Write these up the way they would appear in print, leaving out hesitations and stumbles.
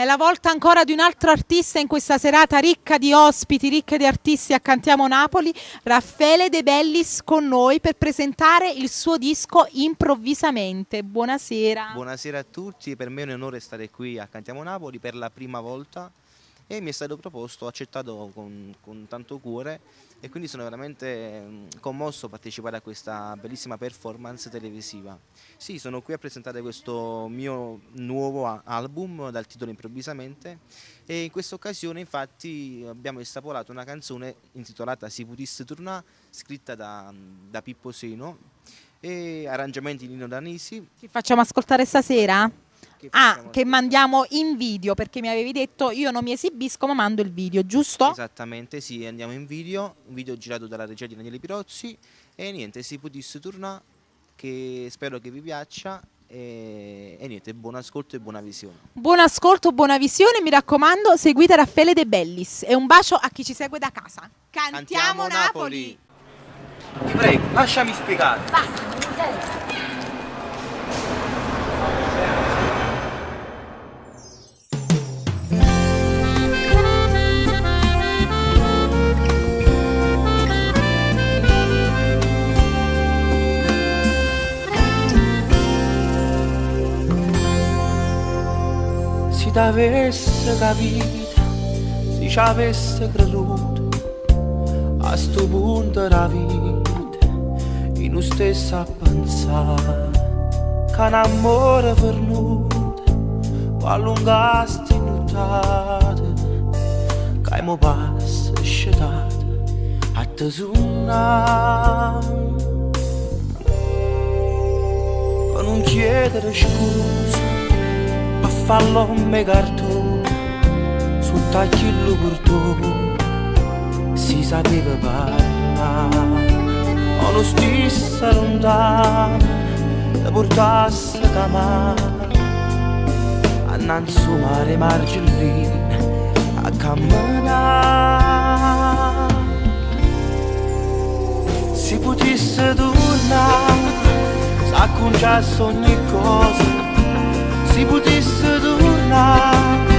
È la volta ancora di un altro artista in questa serata ricca di ospiti, ricca di artisti a Cantiamo Napoli. Raffaele De Bellis con noi per presentare il suo disco Improvvisamente. Buonasera. Buonasera a tutti, per me è un onore stare qui a Cantiamo Napoli per la prima volta e mi è stato proposto, ho accettato con tanto cuore e quindi sono veramente commosso a partecipare a questa bellissima performance televisiva. Sì, sono qui a presentare questo mio nuovo album dal titolo Improvvisamente e in questa occasione infatti abbiamo estapolato una canzone intitolata Si Putisse Tornà, scritta da Pippo Seno e arrangiamenti di Nino Danisi. Che facciamo ascoltare stasera? Che mandiamo in video, perché mi avevi detto io non mi esibisco ma mando il video, giusto? Esattamente, sì, andiamo in video, un video girato dalla regia di Daniele Pirozzi e niente, Si Putisse Tornà, che spero che vi piaccia e niente, buon ascolto e buona visione. Buon ascolto, buona visione, mi raccomando, seguite Raffaele De Bellis e un bacio a chi ci segue da casa. Cantiamo Napoli! Ti prego, lasciami spiegare. Basta, non interessa. Se t'avesse capito, se ci avesse creduto, a sto punto della vita, io non stessi a pensare che un amore pernuto può allungarsi nottate, che mi passa scetate a te suonare. Per non chiedere scusa, a farlo come cartone, sul taglio per tu, si sapeva parlare, o lo stesso lontano, e portasse da mare, annanzi mare margine, a camminare. Si potesse tornare, s'acconciasse ogni cosa, si potesse tornare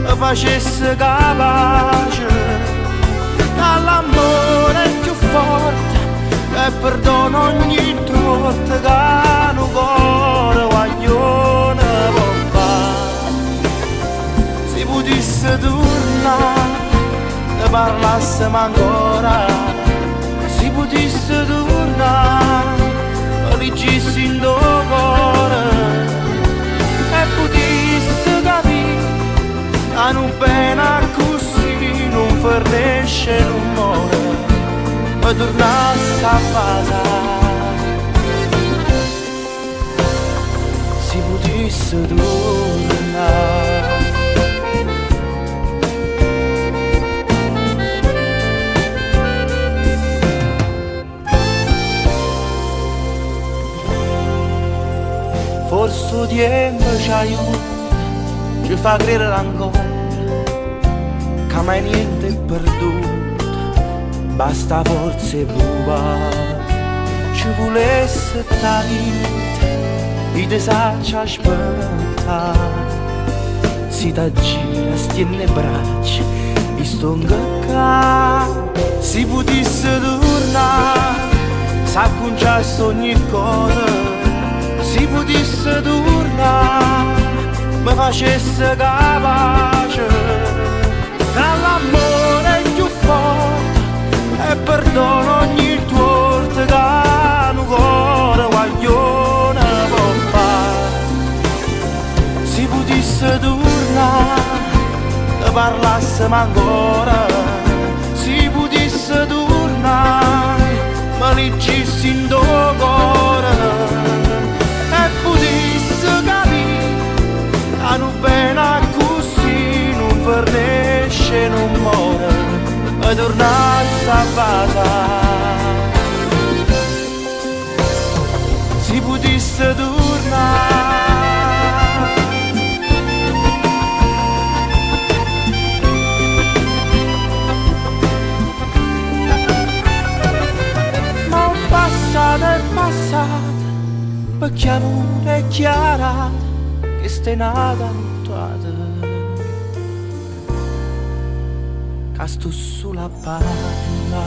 e facesse capace dall'amore più forte e perdono ogni torta che un cuore guaglione può fare. Si potesse tornare e parlassimo ancora, si potesse tornare e leggissi in tuo cuore e potesse capire che non pena così non fornisce non muore e tornasse a passare. Si potesse tornare. Forse il tempo ci aiuta, ci fa credere ancora che mai niente è perduto, basta forse provare. Ci volesse talmente, i disagi aspettare, si t'aggira, stiene braccia, mi stonga. Si potesse tornare, s'acconciasse ogni cosa, si potesse tornare, mi facesse capace dall'amore più forte e perdono ogni torta che un cuore guaglione può fare. Si potesse tornare e parlassimo ancora, si potesse tornare, ma leggissi in tuo cuore e potesse capire che non pena così non fornisce non muore e tornasse a passare. Si potesse tornare. Ma un passato è passato, perché amore è chiara che stai nata rimasto sulla palla.